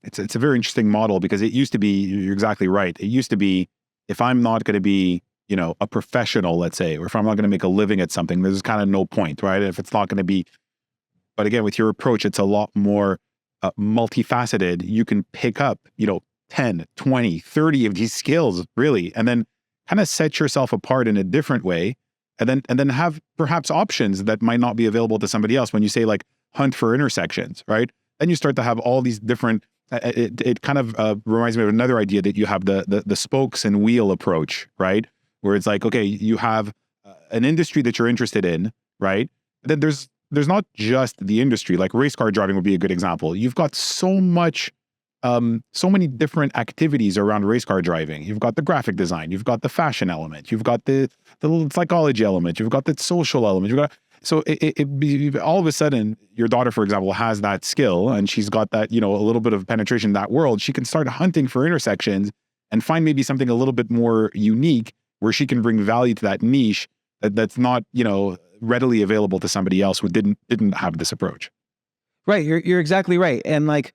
It's a very interesting model because it used to be, you're exactly right. It used to be, if I'm not going to be, a professional, let's say, or if I'm not going to make a living at something, there's kind of no point, right? If it's not going to be, but again, with your approach, it's a lot more multifaceted. You can pick up, 10, 20, 30 of these skills really, and then kind of set yourself apart in a different way. And then have perhaps options that might not be available to somebody else. When you say like hunt for intersections, right? Then you start to have all these different, it kind of reminds me of another idea that you have the spokes and wheel approach, right? Where it's like, okay, you have an industry that you're interested in, right? Then there's not just the industry, like race car driving would be a good example. You've got so many different activities around race car driving. You've got the graphic design, you've got the fashion element, you've got the psychology element, you've got the social element, so all of a sudden, your daughter, for example, has that skill and she's got that, a little bit of penetration in that world. She can start hunting for intersections and find maybe something a little bit more unique where she can bring value to that niche that's not, readily available to somebody else who didn't have this approach. Right. You're exactly right. And like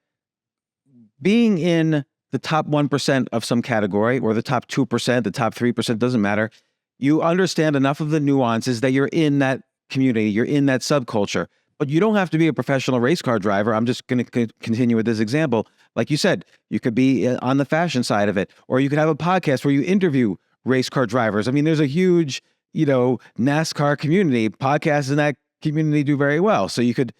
being in the top 1% of some category or the top 2%, the top 3%, doesn't matter. You understand enough of the nuances that you're in that community, you're in that subculture, but you don't have to be a professional race car driver. I'm just going to continue with this example. Like you said, you could be on the fashion side of it, or you could have a podcast where you interview race car drivers. I mean, there's a huge, NASCAR community. Podcasts in that community do very well. So you could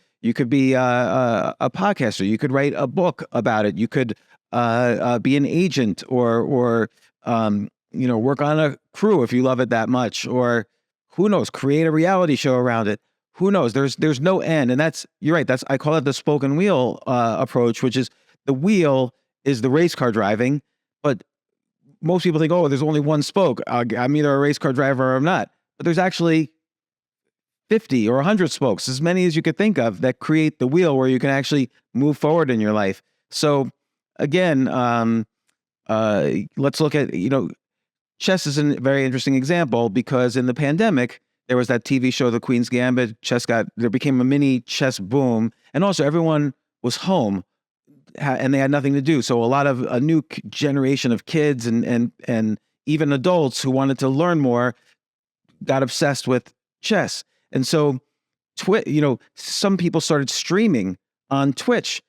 be a podcaster. You could write a book about it. You could be an agent or work on a crew if you love it that much, or who knows, create a reality show around it. Who knows? There's no end. And you're right. I call it the spoke and wheel approach, which is the wheel is the race car driving, but most people think, oh, there's only one spoke. I'm either a race car driver or I'm not. But there's actually 50 or 100 spokes, as many as you could think of, that create the wheel where you can actually move forward in your life. So again, let's look at, chess is a very interesting example because in the pandemic, there was that TV show, The Queen's Gambit. There became a mini chess boom. And also everyone was home and they had nothing to do. So a new generation of kids and even adults who wanted to learn more got obsessed with chess. And so, some people started streaming on Twitch.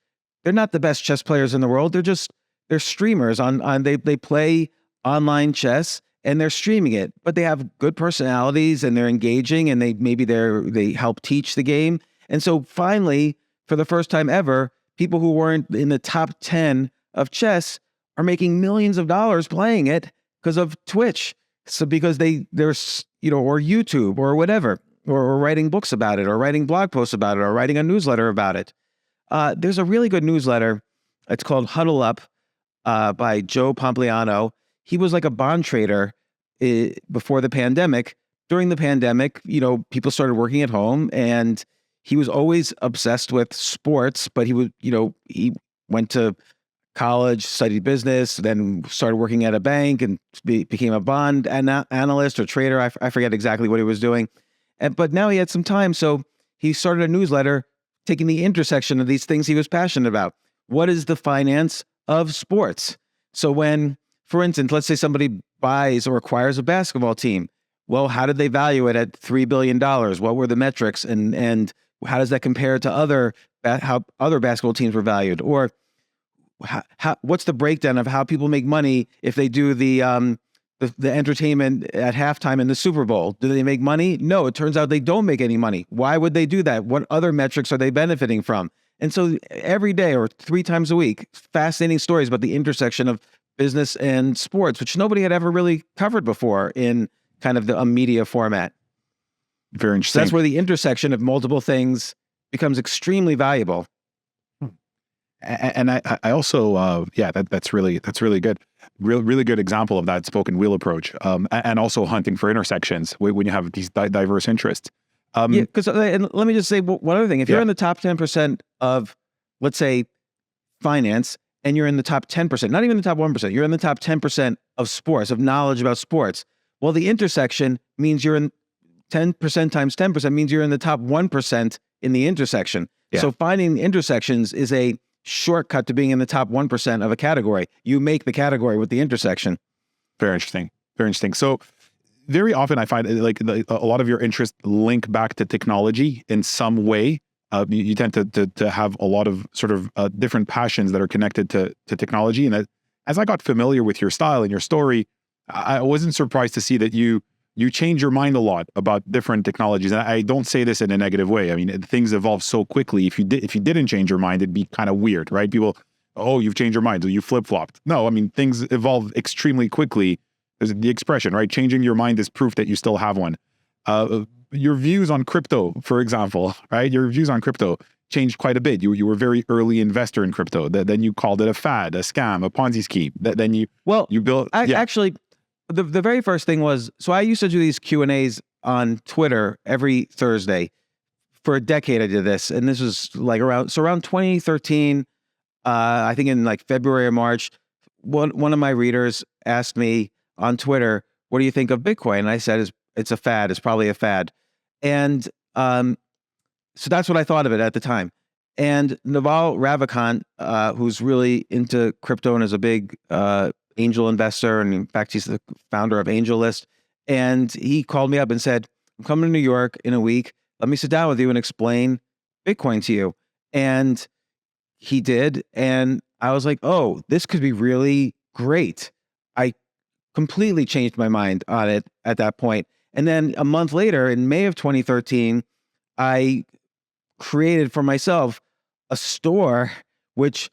They're not the best chess players in the world. They're streamers they play online chess and they're streaming it, but they have good personalities and they're engaging and they help teach the game. And so finally, for the first time ever, people who weren't in the top 10 of chess are making millions of dollars playing it because of Twitch. So because or YouTube or whatever, or writing books about it, or writing blog posts about it, or writing a newsletter about it. There's a really good newsletter. It's called Huddle Up by Joe Pompliano. He was like a bond trader before the pandemic. During the pandemic, people started working at home and he was always obsessed with sports, but he went to college, studied business, then started working at a bank and became a bond analyst or trader. I forget exactly what he was doing. But now he had some time. So he started a newsletter taking the intersection of these things he was passionate about. What is the finance of sports? So when, for instance, let's say somebody buys or acquires a basketball team. Well, how did they value it at $3 billion? What were the metrics? And how does that compare to how other basketball teams were valued? Or what's the breakdown of how people make money if they do the entertainment at halftime in the Super Bowl? Do they make money? No, it turns out they don't make any money. Why would they do that? What other metrics are they benefiting from? And so every day or 3 times a week, fascinating stories about the intersection of business and sports, which nobody had ever really covered before in kind of a media format. Very interesting. So that's where the intersection of multiple things becomes extremely valuable. And I also, that's really good. Really good example of that spoken wheel approach. And also hunting for intersections when you have these diverse interests. Because and let me just say one other thing. If you're in the top 10% of, let's say, finance, and you're in the top 10%, not even the top 1%, you're in the top 10% of sports, of knowledge about sports. Well, the intersection means you're in 10% times 10% means you're in the top 1% in the intersection. Yeah. So finding intersections is a shortcut to being in the top 1% of a category. You make the category with the intersection. Very interesting. Very interesting. So very often I find like a lot of your interests link back to technology in some way. You tend to have a lot of sort of different passions that are connected to technology. And as I got familiar with your style and your story, I wasn't surprised to see that you change your mind a lot about different technologies. And I don't say this in a negative way. I mean, things evolve so quickly. If you didn't change your mind, it'd be kind of weird, right? People, oh, you've changed your mind, so you flip-flopped. No, I mean, things evolve extremely quickly. There's the expression, right? Changing your mind is proof that you still have one. Your views on crypto, for example, right? Your views on crypto changed quite a bit. You were a very early investor in crypto. Then you called it a fad, a scam, a Ponzi scheme. Then you built. Actually, the very first thing was, so I used to do these Q&As on Twitter every Thursday. For a decade I did this, and this was like around 2013. I think in like February or March, one of my readers asked me on Twitter, "What do you think of Bitcoin?" And I said, "It's a fad. It's probably a fad." And so that's what I thought of it at the time. And Naval Ravikant, who's really into crypto and is a big angel investor, and in fact, he's the founder of AngelList, and he called me up and said, "I'm coming to New York in a week. Let me sit down with you and explain Bitcoin to you." And he did. And I was like, oh, this could be really great. I completely changed my mind on it at that point. And then a month later, in May of 2013, I created for myself a store which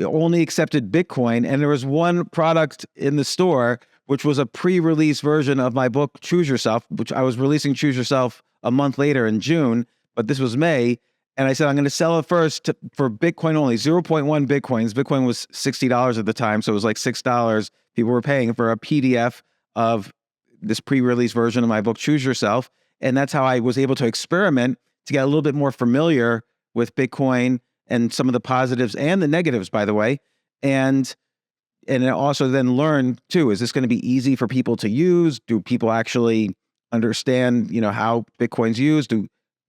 only accepted Bitcoin. And there was one product in the store, which was a pre-release version of my book, Choose Yourself, which I was releasing Choose Yourself a month later in June, but this was May. And I said, I'm going to sell it first for Bitcoin only, 0.1 Bitcoins. Bitcoin was $60 at the time, so it was like $6 people were paying for a PDF of this pre-release version of my book, Choose Yourself. And that's how I was able to experiment to get a little bit more familiar with Bitcoin and some of the positives and the negatives, by the way. And also then learn too, is this going to be easy for people to use? Do people actually understand, how Bitcoin's used?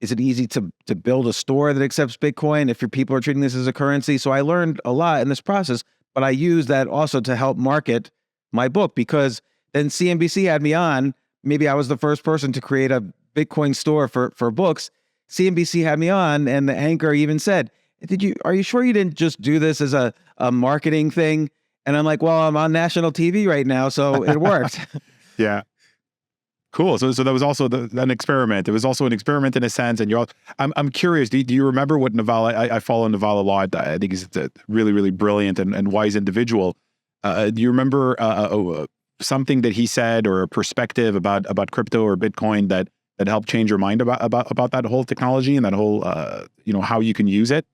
Is it easy to build a store that accepts Bitcoin if your people are treating this as a currency? So I learned a lot in this process, but I used that also to help market my book, because then CNBC had me on. Maybe I was the first person to create a Bitcoin store for books. CNBC had me on, and the anchor even said, are you sure you didn't just do this as a marketing thing? And I'm like, well, I'm on national TV right now, so it worked. Yeah. Cool. So that was also an experiment. It was also an experiment in a sense. And I'm curious, do you remember what Naval, I follow Naval a lot. I think he's a really, really brilliant and wise individual. Do you remember something that he said, or a perspective about crypto or Bitcoin that helped change your mind about that whole technology and that whole, how you can use it?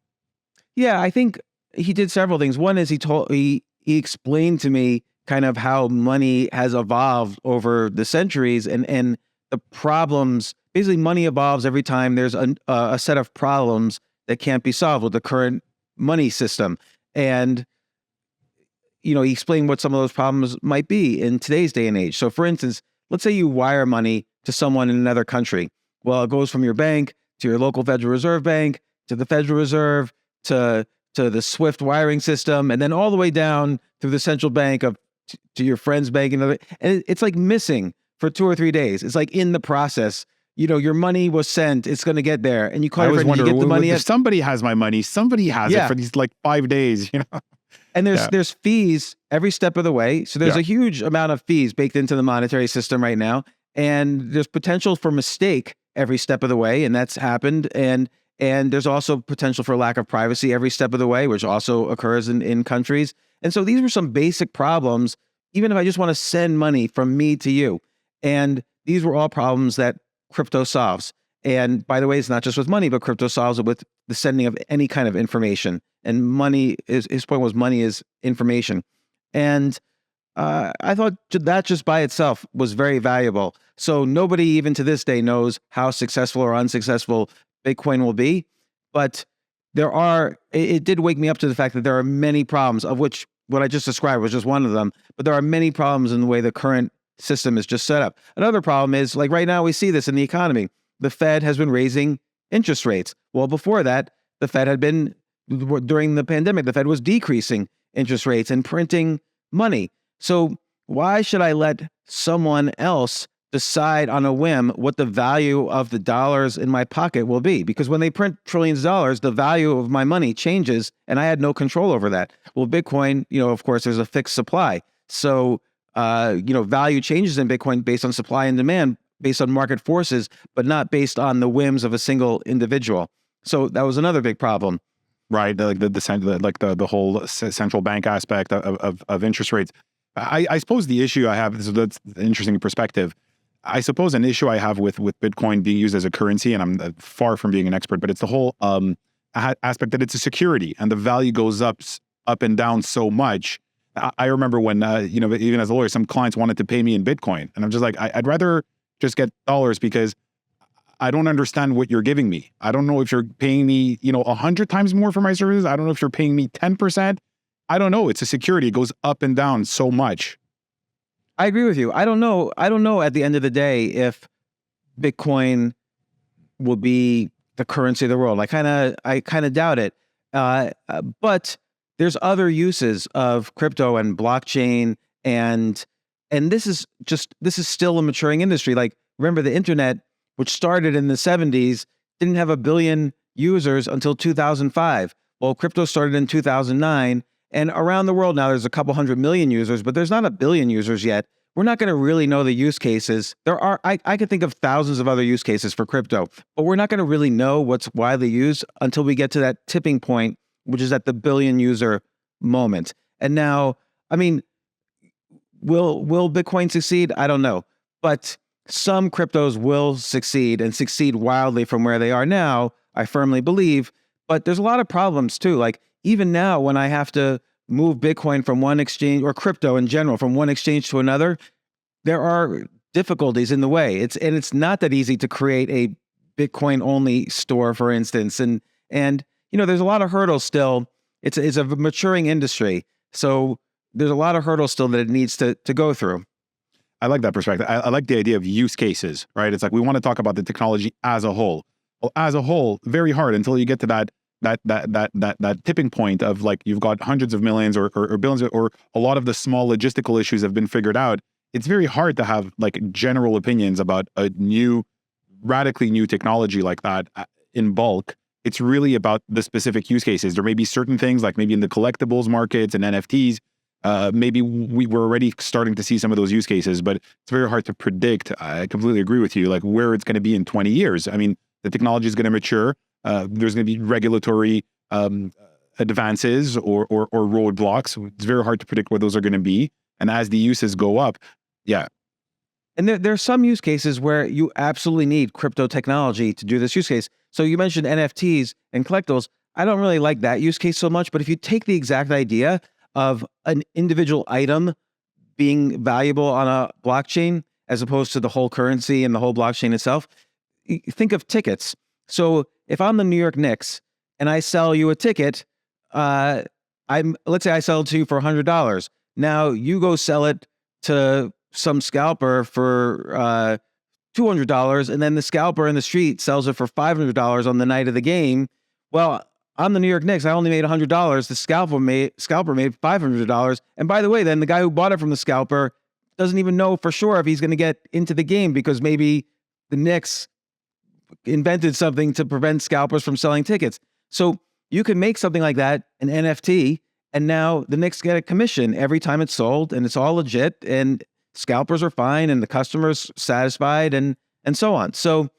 Yeah, I think he did several things. One is he explained to me kind of how money has evolved over the centuries, and the problems. Basically, money evolves every time there's a set of problems that can't be solved with the current money system. And he explained what some of those problems might be in today's day and age. So, for instance, let's say you wire money to someone in another country. Well, it goes from your bank to your local Federal Reserve Bank to the Federal Reserve to the SWIFT wiring system, and then all the way down through the central bank to your friend's bank, and it's like missing for 2 or 3 days. It's like in the process, your money was sent, it's going to get there, and you call your friend, you get the money. If somebody has my money, somebody has it for these like 5 days, And there's fees every step of the way. So there's a huge amount of fees baked into the monetary system right now, and there's potential for mistake every step of the way, and that's happened. And there's also potential for lack of privacy every step of the way, which also occurs in countries. And so these were some basic problems, even if I just want to send money from me to you. And these were all problems that crypto solves. And by the way, it's not just with money, but crypto solves it with the sending of any kind of information. And money, his point was, money is information. And I thought that just by itself was very valuable. So nobody even to this day knows how successful or unsuccessful Bitcoin will be. But it did wake me up to the fact that there are many problems, of which what I just described was just one of them. But there are many problems in the way the current system is just set up. Another problem is, like right now, we see this in the economy. The Fed has been raising interest rates. Well, before that, the Fed had been during the pandemic, the Fed was decreasing interest rates and printing money. So why should I let someone else decide on a whim what the value of the dollars in my pocket will be? Because when they print trillions of dollars, the value of my money changes, and I had no control over that. Well, Bitcoin, of course, there's a fixed supply. So, value changes in Bitcoin based on supply and demand, based on market forces, but not based on the whims of a single individual. So that was another big problem. Right, like the whole central bank aspect of interest rates. I suppose the issue I have, so that's an interesting perspective. I suppose an issue I have with Bitcoin being used as a currency, and I'm far from being an expert, but it's the whole aspect that it's a security and the value goes up and down so much. I remember when, even as a lawyer, some clients wanted to pay me in Bitcoin, and I'm just like, I'd rather just get dollars because I don't understand what you're giving me. I don't know if you're paying me, 100 times more for my services. I don't know if you're paying me 10%. I don't know. It's a security. It goes up and down so much. I agree with you. I don't know at the end of the day if Bitcoin will be the currency of the world. I kind of doubt it. But there's other uses of crypto and blockchain, and this is still a maturing industry. Like, remember, the internet, which started in the 70s, didn't have 1 billion users until 2005. Well, crypto started in 2009, and around the world now there's a couple 100 million users, but there's not 1 billion users yet. We're not going to really know the use cases. I could think of thousands of other use cases for crypto, but we're not going to really know what's widely used until we get to that tipping point, which is at the 1 billion user moment. And now, will Bitcoin succeed? I don't know, but some cryptos will succeed and succeed wildly from where they are now, I firmly believe. But there's a lot of problems too. Like, even now, when I have to move Bitcoin from one exchange, or crypto in general, from one exchange to another, there are difficulties in the way. It's not that easy to create a Bitcoin only store, for instance. And there's a lot of hurdles still. It's a maturing industry. So there's a lot of hurdles still that it needs to go through. I like that perspective. I like the idea of use cases, right? It's like, we want to talk about the technology as a whole. Well, as a whole, very hard until you get to that tipping point of, like, you've got hundreds of millions or billions, or a lot of the small logistical issues have been figured out. It's very hard to have, like, general opinions about a radically new technology like that in bulk. It's really about the specific use cases. There may be certain things, like maybe in the collectibles markets and NFTs, maybe we're already starting to see some of those use cases, but it's very hard to predict. I completely agree with you, like, where it's going to be in 20 years. The technology is going to mature. There's going to be regulatory advances or roadblocks. It's very hard to predict where those are going to be. And as the uses go up, yeah. And there are some use cases where you absolutely need crypto technology to do this use case. So you mentioned NFTs and collectibles. I don't really like that use case so much, but if you take the exact idea of an individual item being valuable on a blockchain as opposed to the whole currency and the whole blockchain itself, think of tickets. So if I'm the New York Knicks and I sell you a ticket, let's say I sell it to you for $100. Now you go sell it to some scalper for $200, and then the scalper in the street sells it for $500 on the night of the game. Well, I'm the New York Knicks. I only made $100. The scalper made $500. And by the way, then the guy who bought it from the scalper doesn't even know for sure if he's going to get into the game, because maybe the Knicks invented something to prevent scalpers from selling tickets. So you can make something like that, an NFT, and now the Knicks get a commission every time it's sold, and it's all legit, and scalpers are fine, and the customer's satisfied, and so on. So,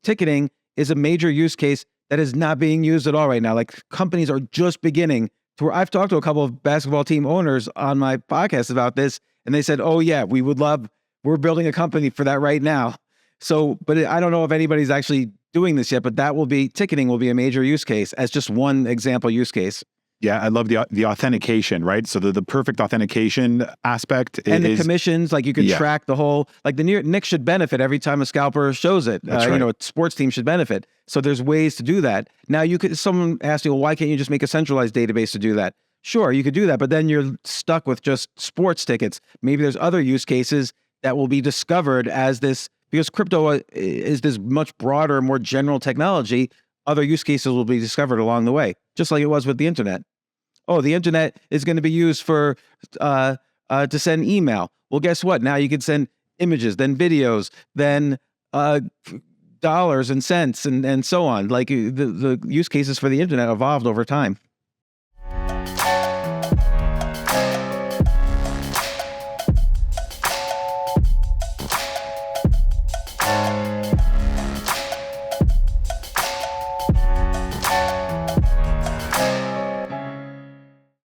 ticketing is a major use case that is not being used at all right now. Like, companies are just beginning to, I've talked to a couple of basketball team owners on my podcast about this, and they said, oh yeah, we're building a company for that right now. So, but I don't know if anybody's actually doing this yet, but ticketing will be a major use case as just one example use case. Yeah, I love the authentication, right? So the perfect authentication aspect and the commissions, like, you could track the whole, like, the New York Knicks should benefit every time a scalper shows it. That's right. A sports team should benefit. So there's ways to do that. Now, someone asked you, well, why can't you just make a centralized database to do that? Sure, you could do that, but then you're stuck with just sports tickets. Maybe there's other use cases that will be discovered as this, because crypto is this much broader, more general technology. Other use cases will be discovered along the way. just like it was with the internet. Oh, the internet is going to be used for to send email. Well, guess what? Now you can send images, then videos, then dollars and cents, and so on. Like the use cases for the internet evolved over time.